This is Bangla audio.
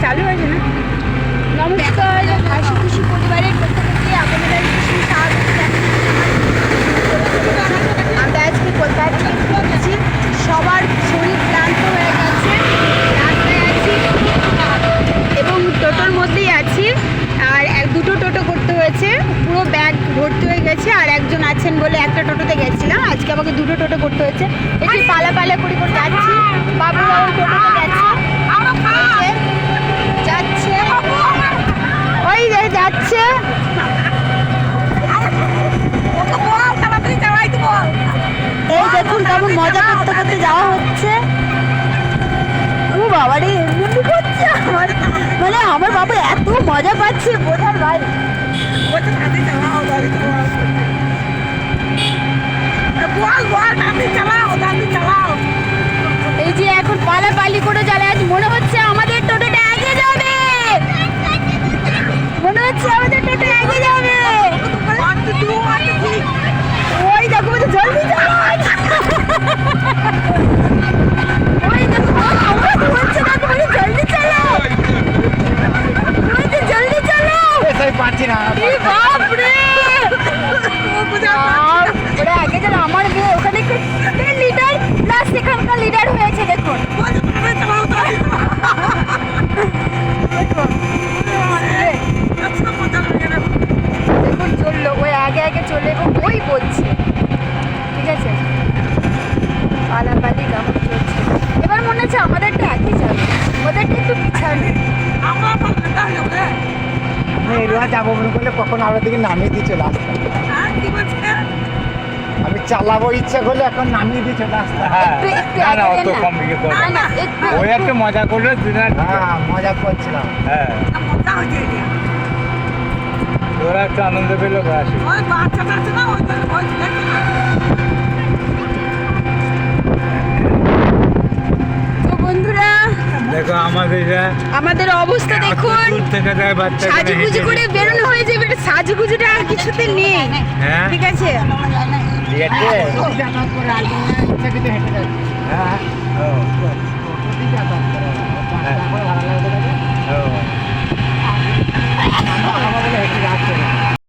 চালু হয়েছে না? নমস্কার, হাসি খুশি পরিবারের পক্ষ থেকে আপনাদের আমরা আজকে কলকাতা থেকে ফিরছি। সবার শরীর ক্লান্ত হয়ে গেছে, রাস্তায় আছি এবং টোটোর মধ্যেই আছি। আর দুটো টোটো করতে হয়েছে, পুরো ব্যাগ ভর্তি হয়ে গেছে। আর একজন আছেন বলে একটা টোটোতে গেছিলাম, আজকে আমাকে দুটো টোটো করতে হয়েছে। একটু পালা করে যাচ্ছি, বাবুরা ওই টোটোতে গেছে, যাচ্ছে ওই যাচ্ছে। এই দেখুন কেমন মজা করতে করতে যাওয়া হচ্ছে। ও বাবা রে, এমনি করছে আমার, মানে আমার বাবা এত মজা পাচ্ছে বোঝার বাইরে। এই যে এখন পালাপালি করে জ্বালায়, মনে হচ্ছে আমাদের টোটোটা আগে যাবে, মনে হচ্ছে আমাদের টোটো আগে যাবে। ওই দেখো জলদি চালাও, ওই দেখো আওয়াজ হচ্ছে, দেখো জলদি চালাও, জলদি চালাও। পারছি না, বাপ রে ওরা আগে যারা, আমার মেয়ে ওখানে লিডার প্লাস এখানকার লিডার হয়েছে। দেখুন দেখুন চললো, ওই আগে আগে চলে এবং ওই বলছে, ঠিক আছে পালাপালি কেমন চলছে। এবার মনে হচ্ছে আমাদেরটা একই যাবে, ওদেরটা একটু পিছাবে। যাবো মনে করলে কখন আমরা দিকে নামিয়ে দিয়ে চলে আসতাম। আমি চালাবো ইচ্ছা করলে এখন নামিয়ে দিয়ে চলে আসতাম। ওই একটা মজা করলো, মজা করছিলাম। হ্যাঁ ওরা একটু আনন্দ পেলো। বন্ধুরা দেখো আমাদের অবস্থা দেখুন, সাজুগুজু করে বেরোনো হয়ে যাবে। সাজুগুজুটা আর কিছুতে নেই, ঠিক আছে?